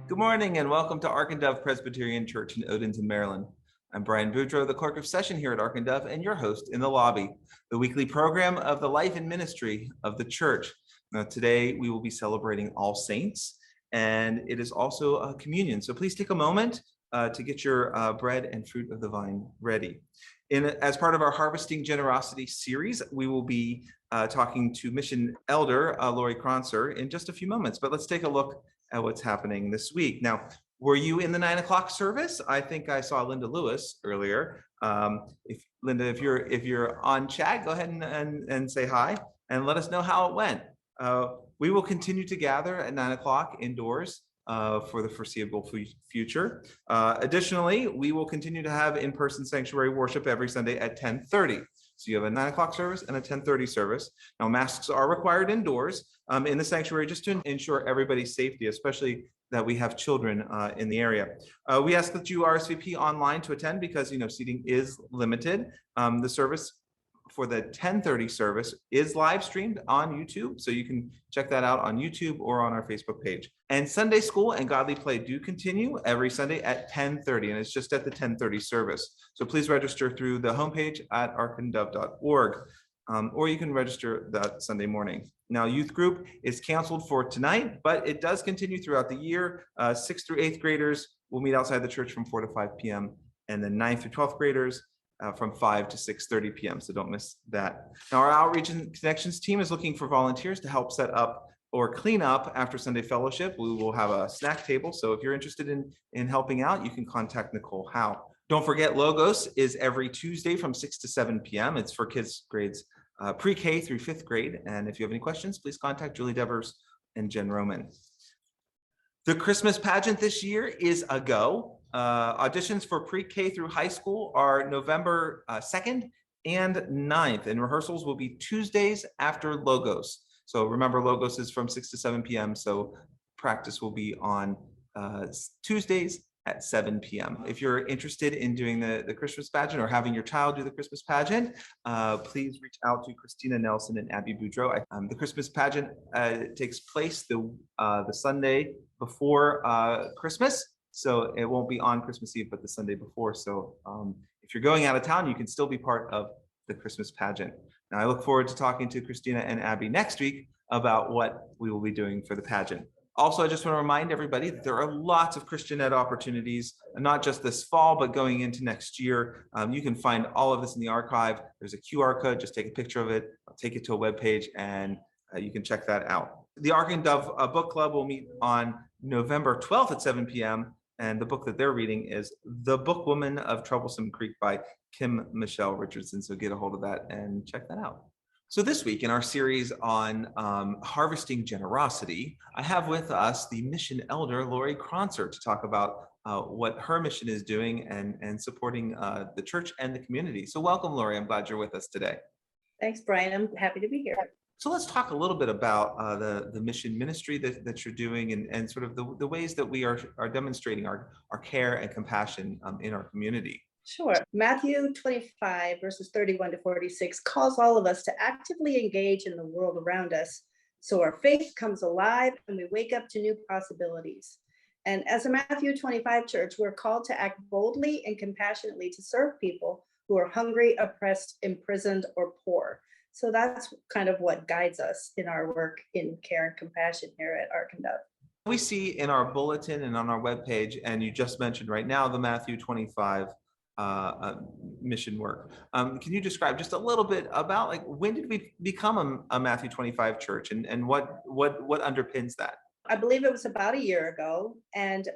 Good morning and welcome to Ark and Dove Presbyterian Church in Odenton, Maryland. I'm Brian Boudreau, the clerk of session here at Ark and Dove, and your host in the lobby, the weekly program of the life and ministry of the church. Now, today we will be celebrating All Saints, and it is also a communion. So please take a moment to get your bread and fruit of the vine ready. As part of our Harvesting Generosity series, we will be talking to Mission Elder Lori Kronzer in just a few moments, but let's take a look at what's happening this week. Now, were you in the 9 o'clock service? I think I saw Linda Lewis earlier. Linda, if you're on chat, go ahead and say hi and let us know how it went. We will continue to gather at 9 o'clock indoors for the foreseeable future. Additionally, we will continue to have in-person sanctuary worship every Sunday at 10:30. So you have a 9 o'clock service and a 10:30 service. Now, masks are required indoors in the sanctuary just to ensure everybody's safety, especially that we have children in the area. We ask that you RSVP online to attend because seating is limited. The service for the 10:30 service is live streamed on YouTube, so you can check that out on YouTube or on our Facebook page. And Sunday school and godly play do continue every Sunday at 10:30, and it's just at the 10:30 service. So please register through the homepage at arkanddove.org, or you can register that Sunday morning. Now, youth group is canceled for tonight, but it does continue throughout the year. 6th through 8th graders will meet outside the church from 4 to 5 p.m., and then 9th through 12th graders from 5 to 6:30 p.m. So don't miss that. Now, our Outreach and Connections team is looking for volunteers to help set up or clean up after Sunday fellowship. We will have a snack table. So if you're interested in helping out, you can contact Nicole Howe. Don't forget, Logos is every Tuesday from 6 to 7 p.m. It's for kids grades pre-K through 5th grade. And if you have any questions, please contact Julie Devers and Jen Roman. The Christmas pageant this year is a go. Auditions for pre-K through high school are November 2nd and 9th, and rehearsals will be Tuesdays after Logos. So remember, Logos is from 6 to 7 p.m., so practice will be on Tuesdays at 7 p.m. If you're interested in doing the Christmas pageant or having your child do the Christmas pageant, please reach out to Christina Nelson and Abby Boudreau. The Christmas pageant takes place the Sunday before Christmas. So it won't be on Christmas Eve, but the Sunday before. So if you're going out of town, you can still be part of the Christmas pageant. Now, I look forward to talking to Christina and Abby next week about what we will be doing for the pageant. Also, I just want to remind everybody that there are lots of Christian Ed opportunities, not just this fall, but going into next year. You can find all of this in the archive. There's a QR code. Just take a picture of it, take it to a web page, and you can check that out. The Ark and Dove Book Club will meet on November 12th at 7 p.m. And the book that they're reading is The Bookwoman of Troublesome Creek by Kim Michelle Richardson. So get a hold of that and check that out. So this week in our series on harvesting generosity, I have with us the mission elder, Lori Kronzer, to talk about what her mission is doing and supporting the church and the community. So welcome, Lori. I'm glad you're with us today. Thanks, Brian. I'm happy to be here. So let's talk a little bit about the mission ministry that you're doing and sort of the ways that we are demonstrating our care and compassion in our community. Sure. Matthew 25, verses 31 to 46 calls all of us to actively engage in the world around us so our faith comes alive and we wake up to new possibilities. And as a Matthew 25 church, we're called to act boldly and compassionately to serve people who are hungry, oppressed, imprisoned, or poor. So that's kind of what guides us in our work in care and compassion here at Ark and Dove. We see in our bulletin and on our webpage, and you just mentioned right now, the Matthew 25 mission work. Can you describe just a little bit about when did we become a Matthew 25 church and what underpins that? I believe it was about a year ago, and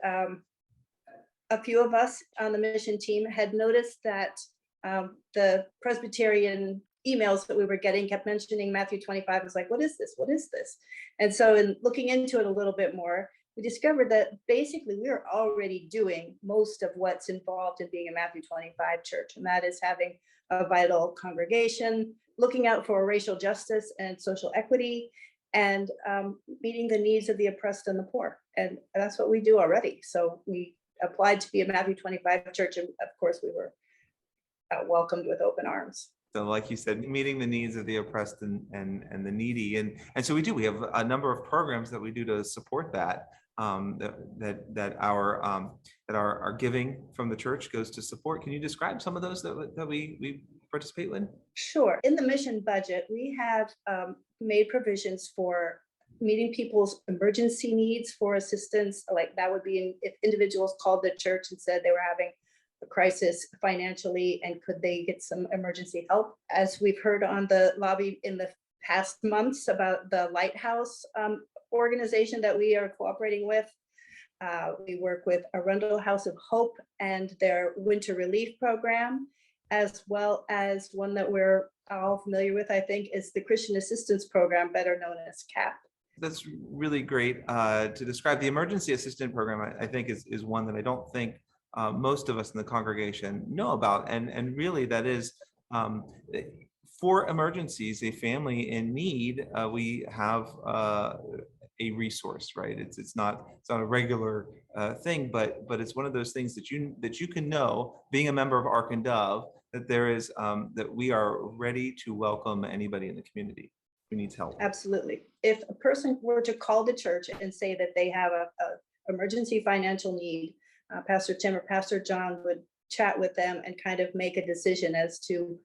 a few of us on the mission team had noticed that the Presbyterian emails that we were getting kept mentioning Matthew 25. I was like, what is this? What is this? And so in looking into it a little bit more, we discovered that basically we are already doing most of what's involved in being a Matthew 25 church. And that is having a vital congregation, looking out for racial justice and social equity, and meeting the needs of the oppressed and the poor. And that's what we do already. So we applied to be a Matthew 25 church. And of course we were welcomed with open arms. So like you said, meeting the needs of the oppressed and the needy. And so we have a number of programs that we do to support that, that our giving from the church goes to support. Can you describe some of those that we participate in? Sure. In the mission budget, we have made provisions for meeting people's emergency needs for assistance. Like that would be if individuals called the church and said they were having a crisis financially and could they get some emergency help. As we've heard on the lobby in the past months about the Lighthouse organization that we are cooperating with. We work with Arundel House of Hope and their winter relief program, as well as one that we're all familiar with, I think, is the Christian Assistance Program, better known as CAP. That's really great to describe. The emergency assistant program, I think, is one that I don't think most of us in the congregation know about. And really that is for emergencies, a family in need, we have a resource, right? It's not a regular thing, but it's one of those things that you can know, being a member of Ark and Dove, that there is that we are ready to welcome anybody in the community who needs help. Absolutely. If a person were to call the church and say that they have a emergency financial need, Pastor Tim or Pastor John would chat with them and kind of make a decision as to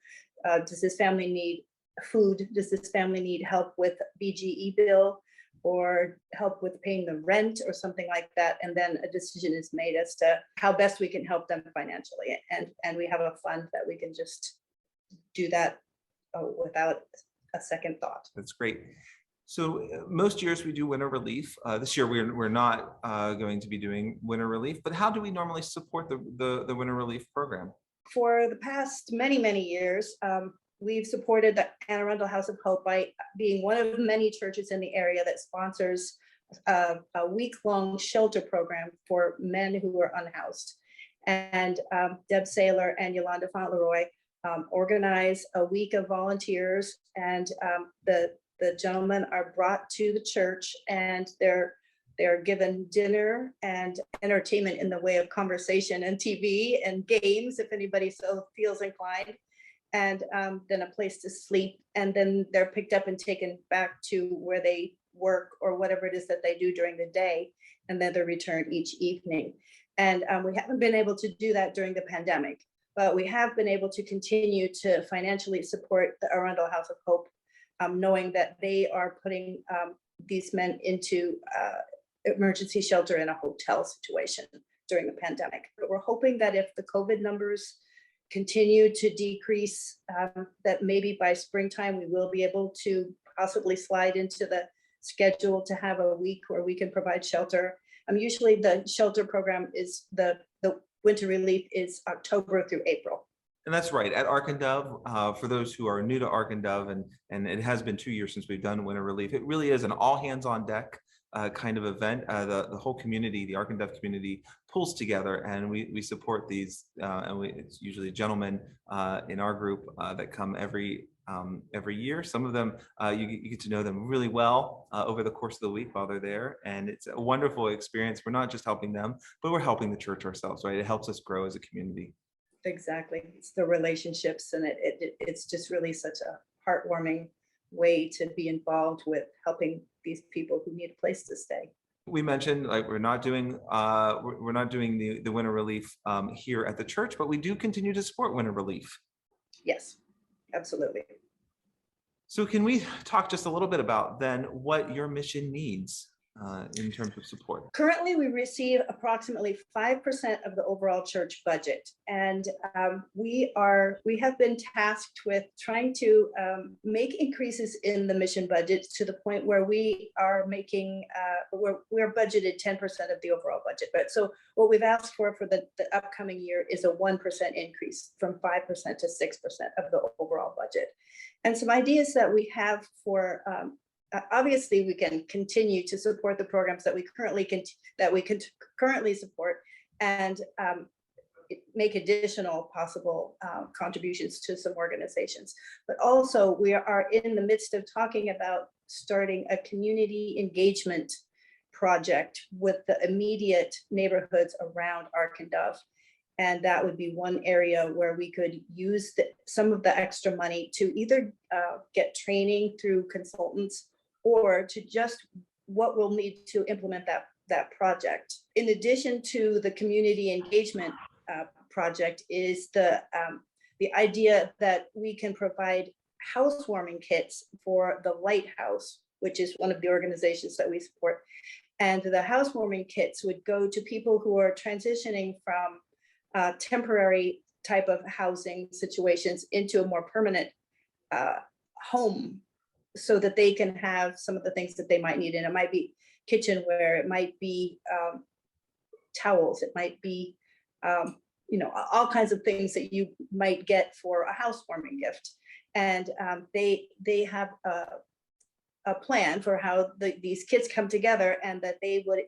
does this family need food? Does this family need help with BGE bill or help with paying the rent or something like that? And then a decision is made as to how best we can help them financially. And we have a fund that we can just do that without a second thought. That's great. So most years we do winter relief. This year we're not going to be doing winter relief, but how do we normally support the winter relief program? For the past many years, we've supported the Anne Arundel House of Hope by being one of many churches in the area that sponsors a week-long shelter program for men who are unhoused. And Deb Saylor and Yolanda Fauntleroy organize a week of volunteers, and the gentlemen are brought to the church and they're given dinner and entertainment in the way of conversation and TV and games, if anybody so feels inclined, and then a place to sleep. And then they're picked up and taken back to where they work or whatever it is that they do during the day. And then they're returned each evening. And we haven't been able to do that during the pandemic, but we have been able to continue to financially support the Arundel House of Hope, knowing that they are putting these men into emergency shelter in a hotel situation during the pandemic. But we're hoping that if the COVID numbers continue to decrease, that maybe by springtime we will be able to possibly slide into the schedule to have a week where we can provide shelter. Usually the shelter program is the winter relief is October through April. And that's right. At Ark and Dove, for those who are new to Ark and Dove, and it has been 2 years since we've done winter relief, it really is an all hands on deck kind of event. The whole community, the Ark and Dove community, pulls together, and we support these. It's usually gentlemen in our group that come every year. Some of them you get to know them really well over the course of the week while they're there, and it's a wonderful experience. We're not just helping them, but we're helping the church ourselves, right? It helps us grow as a community. Exactly. It's the relationships, and it's just really such a heartwarming way to be involved with helping these people who need a place to stay. We mentioned like we're not doing the winter relief here at the church, but we do continue to support winter relief. Yes, absolutely. So can we talk just a little bit about then what your mission needs in terms of support? Currently, we receive approximately 5% of the overall church budget, and we have been tasked with trying to make increases in the mission budget to the point where we are making we're budgeted 10% of the overall budget. But so what we've asked for the upcoming year is a 1% increase from 5% to 6% of the overall budget, and some ideas that we have for. Obviously, we can continue to support the programs that we currently support, and make additional possible contributions to some organizations. But also, we are in the midst of talking about starting a community engagement project with the immediate neighborhoods around Ark and Dove. And that would be one area where we could use some of the extra money to either get training through consultants or to just what we'll need to implement that project. In addition to the community engagement project is the idea that we can provide housewarming kits for the Lighthouse, which is one of the organizations that we support. And the housewarming kits would go to people who are transitioning from temporary type of housing situations into a more permanent home, so that they can have some of the things that they might need. And it might be kitchenware, it might be towels, it might be all kinds of things that you might get for a housewarming gift. And they have a plan for how these kits come together, and that they would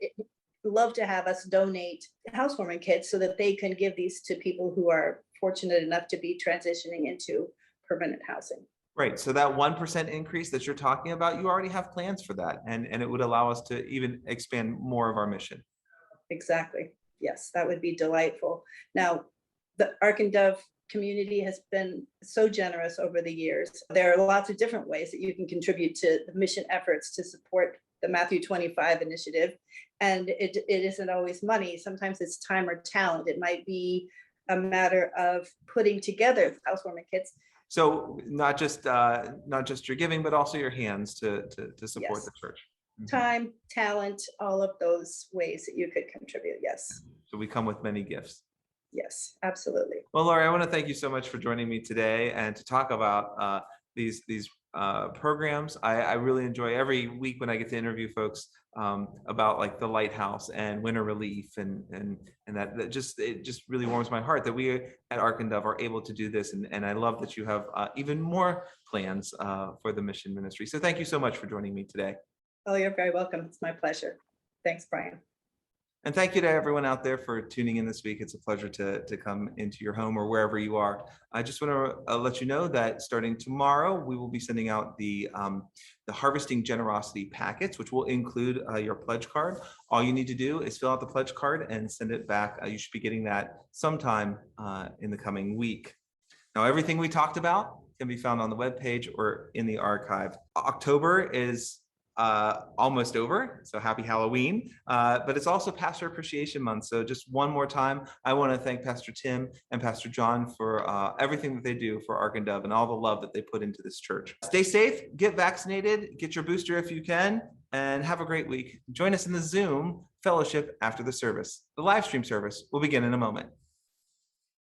love to have us donate housewarming kits so that they can give these to people who are fortunate enough to be transitioning into permanent housing. Right. So that 1% increase that you're talking about, you already have plans for that. And it would allow us to even expand more of our mission. Exactly. Yes, that would be delightful. Now, the Ark and Dove community has been so generous over the years. There are lots of different ways that you can contribute to the mission efforts to support the Matthew 25 initiative. And it isn't always money. Sometimes it's time or talent. It might be a matter of putting together housewarming kits. So not just your giving, but also your hands to support Yes. the church. Time, talent, all of those ways that you could contribute. Yes. So we come with many gifts. Yes, absolutely. Well, Lori, I want to thank you so much for joining me today and to talk about these programs. I really enjoy every week when I get to interview folks about like the Lighthouse and Winter Relief, and that just really warms my heart that we at Ark and Dove are able to do this, and I love that you have even more plans for the mission ministry. So thank you so much for joining me today. Oh, you're very welcome. It's my pleasure. Thanks, Brian. And thank you to everyone out there for tuning in this week. It's a pleasure to come into your home or wherever you are. I just want to let you know that starting tomorrow, we will be sending out the Harvesting Generosity packets, which will include your pledge card. All you need to do is fill out the pledge card and send it back. You should be getting that sometime in the coming week. Now, everything we talked about can be found on the webpage or in the archive. October is almost over, so happy Halloween, but it's also Pastor Appreciation Month. So just one more time, I want to thank Pastor Tim and Pastor John for everything that they do for Ark and Dove and all the love that they put into this church. Stay safe, get vaccinated, get your booster if you can, and have a great week. Join us in the Zoom fellowship after the service. The live stream service will begin in a moment.